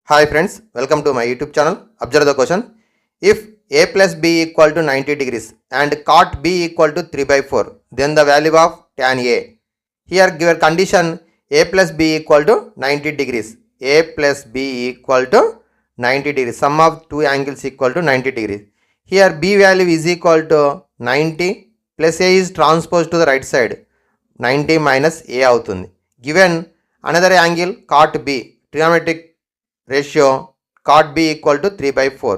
Hi friends, welcome to my YouTube channel. Observe the question. If a plus b equal to 90 degrees and cot b equal to 3 by 4, then the value of tan a. Here given condition a plus b equal to 90 degrees. A plus b equal to 90 degrees. Sum of two angles equal to 90 degrees. Here b value is equal to 90 plus a is transposed to the right side. 90 minus a అవుతుంది. Given another angle cot b, trigonometric ratio cot b equal to 3 by 4.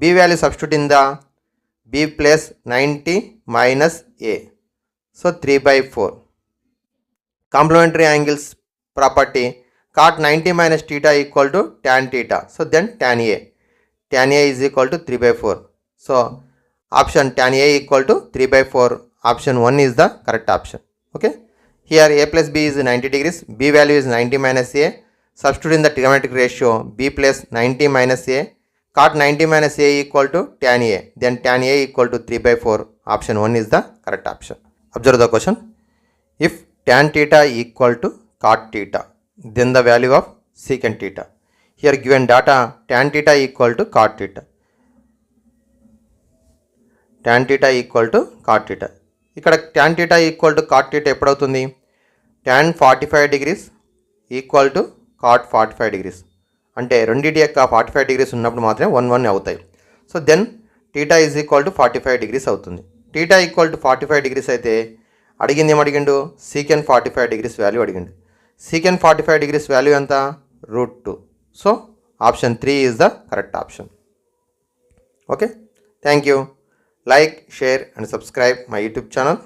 B value substitute in the b plus 90 minus a. So 3 by 4. Complementary angles property cot 90 minus theta equal to tan theta. So then tan a. Tan a is equal to 3 by 4. So option tan a equal to 3 by 4. Option 1 is the correct option. Okay. Here a plus b is 90 degrees. B value is 90 minus a. Substitute in the trigonometric ratio b plus 90 minus a. Cot 90 minus a equal to tan a. Then tan a equal to 3 by 4. Option 1 is the correct option. Observe the question. If tan theta equal to cot theta, then the value of secant theta. Here given data tan theta equal to cot theta. Tan theta equal to cot theta. ఇక్కడ tan theta equal to cot theta ఎప్పుడవుతుంది? tan 45 degrees equal to cot 45 degrees. అంటే రెండింటి యొక్క 45 degrees ఉన్నప్పుడు మాత్రమే 1 అవుతాయి. So then theta is equal to 45 degrees అవుతుంది. టీటా ఈక్వల్ టు 45 డిగ్రీస్ అయితే అడిగింది ఏమడిగిండు? సీకెన్ 45 డిగ్రీస్ వాల్యూ అడిగిండు. సీకెన్ 45 డిగ్రీస్ వాల్యూ ఎంత? √2. So option 3 is the correct option. Okay, thank you. Like, share and subscribe my YouTube channel.